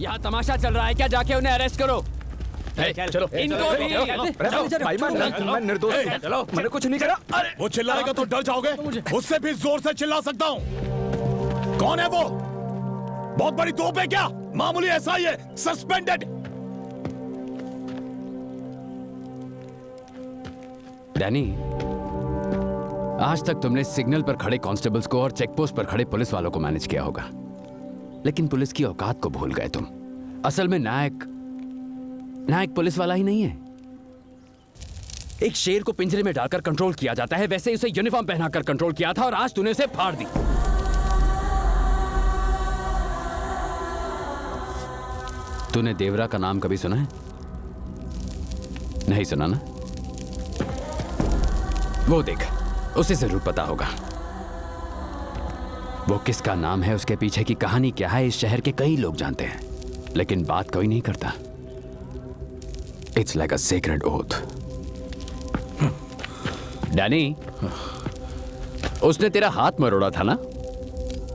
यहाँ तमाशा चल रहा है क्या? जाके उन्हें अरेस्ट करो। चलो इनको भी भाई मैं निर्दोष हूँ। चलो मैंने कुछ नहीं करा। अरे वो चिल्लाएगा तो डर जाओगे, उससे भी जोर से चिल्ला सकता हूँ। कौन है वो? बहुत बड़ी तोप है क्या? मामूली एसआई है, सस्पेंडेड। डैनी, आज तक तुमने सिग्नल पर खड़े कांस्टेबल्स को और चेकपोस्ट पर खड़े पुलिस वालों को मैनेज किया होगा, लेकिन पुलिस की औकात को भूल गए तुम। असल में नायक पुलिस वाला ही नहीं है। एक शेर को पिंजरे में डालकर कंट्रोल किया जाता है, वैसे उसे यूनिफॉर्म पहनाकर कंट्रोल किया था और आज तूने उसे फाड़ दी। तूने देवरा का नाम कभी सुना है? नहीं सुना ना? वो देख, उसे जरूर पता होगा। वो किसका नाम है, उसके पीछे की कहानी क्या है, इस शहर के कई लोग जानते हैं, लेकिन बात कोई नहीं करता। It's like a sacred oath. Danny, उसने तेरा हाथ मरोड़ा था ना?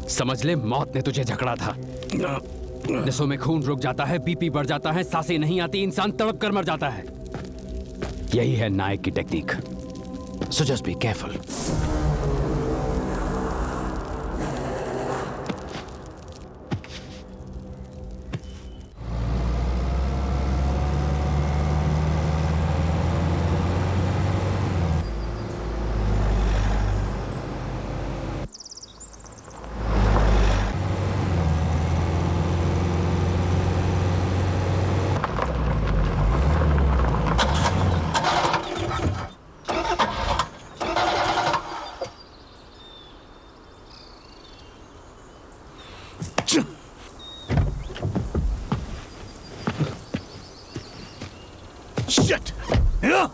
समझ ले, मौत ने तुझे झगड़ा था। नसों में खून रुक जाता है, बीपी बढ़ जाता है, सांसें नहीं आती, इंसान तड़प कर मर जाता है। यही है नायक की technique. So just be careful. Shit! Yeah!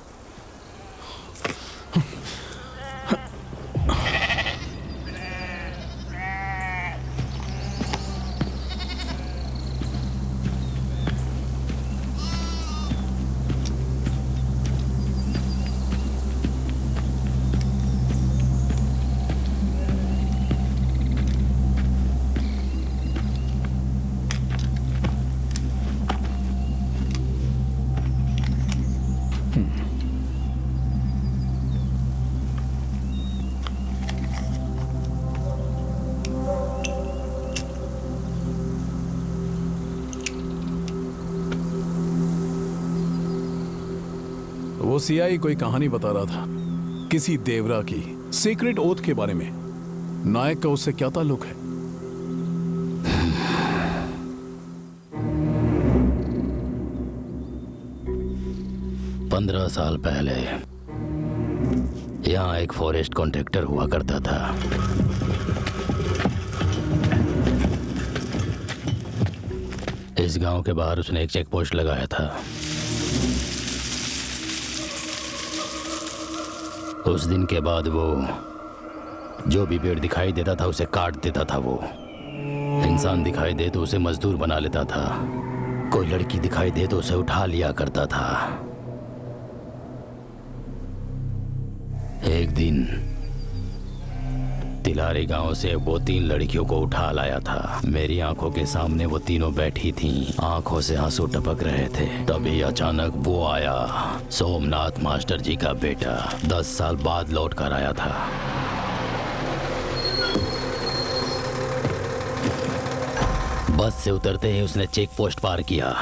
वो सीआई कोई कहानी बता रहा था किसी देवरा की, सीक्रेट ओथ के बारे में। नायक का उससे क्या ताल्लुक है? पंद्रह साल पहले यहाँ एक फॉरेस्ट कॉन्ट्रैक्टर हुआ करता था। इस गांव के बाहर उसने एक चेक पोस्ट लगाया था। उस दिन के बाद वो जो भी पेड़ दिखाई देता था उसे काट देता था। वो इंसान दिखाई दे तो उसे मजदूर बना लेता था, कोई लड़की दिखाई दे तो उसे उठा लिया करता था। एक दिन तिलारी गांव से वो 3 लड़कियों को उठा लाया था। मेरी आंखों के सामने वो तीनों बैठी थीं, आंखों से आंसू टपक रहे थे। तभी अचानक वो आया, सोमनाथ मास्टर जी का बेटा, 10 साल बाद लौट कर आया था। बस से उतरते ही उसने चेक पोस्ट पार किया।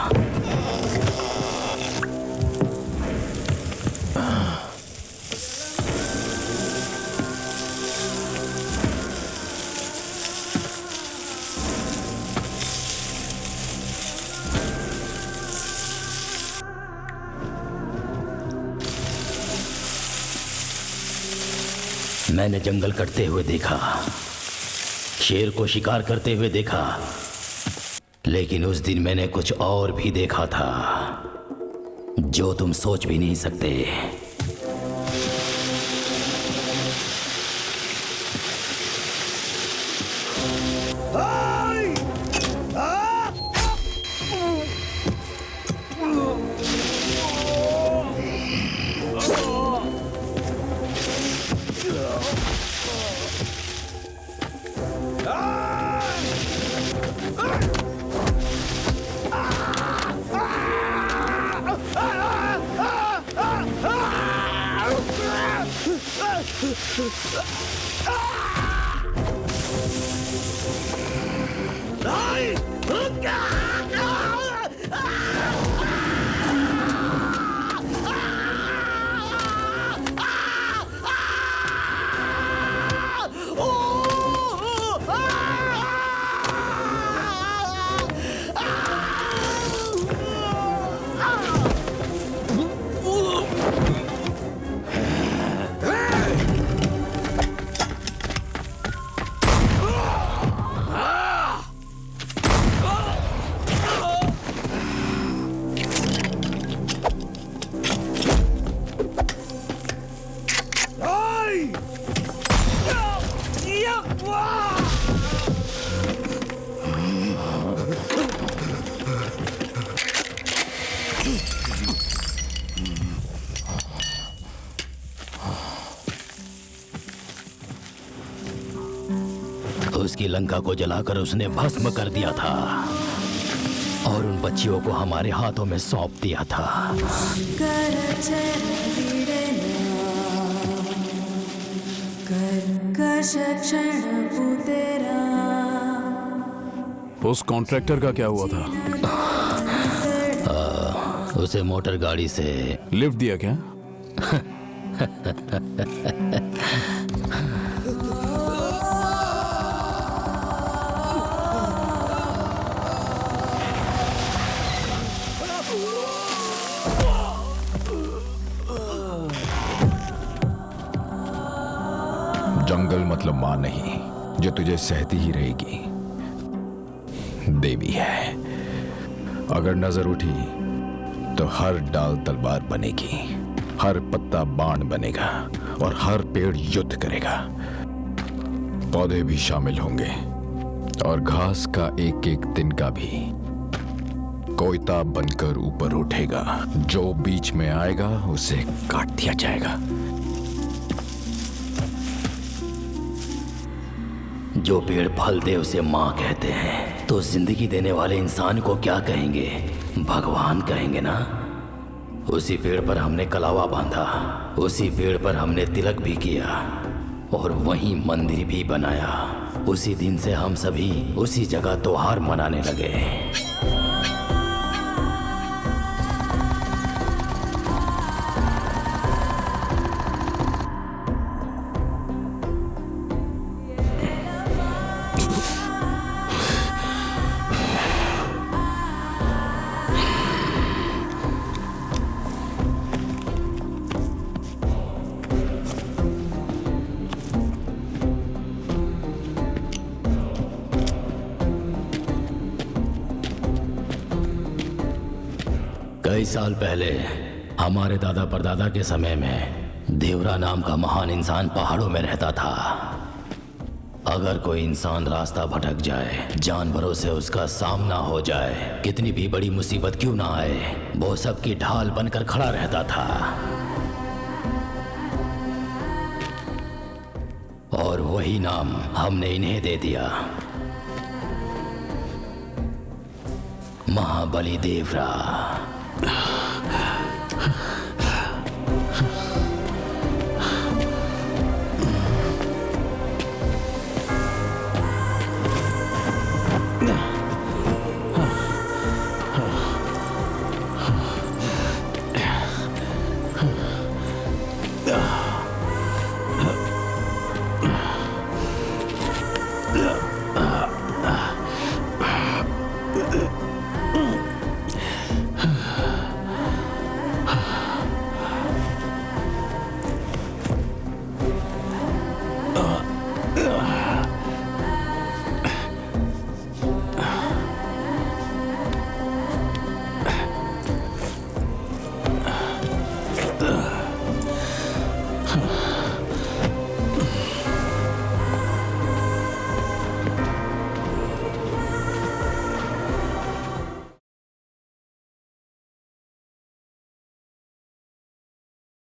मैंने जंगल कटते हुए देखा, शेर को शिकार करते हुए देखा, लेकिन उस दिन मैंने कुछ और भी देखा था जो तुम सोच भी नहीं सकते। उसकी लंका को जलाकर उसने भस्म कर दिया था और उन बच्चियों को हमारे हाथों में सौंप दिया था। उस कॉन्ट्रैक्टर का क्या हुआ था? उसे मोटर गाड़ी से लिफ्ट दिया क्या? जंगल मतलब मां नहीं जो तुझे सहती ही रहेगी, देवी है। अगर नजर उठी तो हर डाल तलवार बनेगी, हर पत्ता बाण बनेगा और हर पेड़ युद्ध करेगा। पौधे भी शामिल होंगे और घास का एक एक तिनका भी कोयता बनकर ऊपर उठेगा। जो बीच में आएगा उसे काट दिया जाएगा। जो पेड़ फल दे उसे माँ कहते हैं, तो जिंदगी देने वाले इंसान को क्या कहेंगे? भगवान कहेंगे ना। उसी पेड़ पर हमने कलावा बांधा, उसी पेड़ पर हमने तिलक भी किया और वहीं मंदिर भी बनाया। उसी दिन से हम सभी उसी जगह त्योहार मनाने लगे। कई साल पहले हमारे दादा परदादा के समय में देवरा नाम का महान इंसान पहाड़ों में रहता था। अगर कोई इंसान रास्ता भटक जाए, जानवरों से उसका सामना हो जाए, कितनी भी बड़ी मुसीबत क्यों ना आए, वो सबकी ढाल बनकर खड़ा रहता था। और वही नाम हमने इन्हें दे दिया, महाबली देवरा।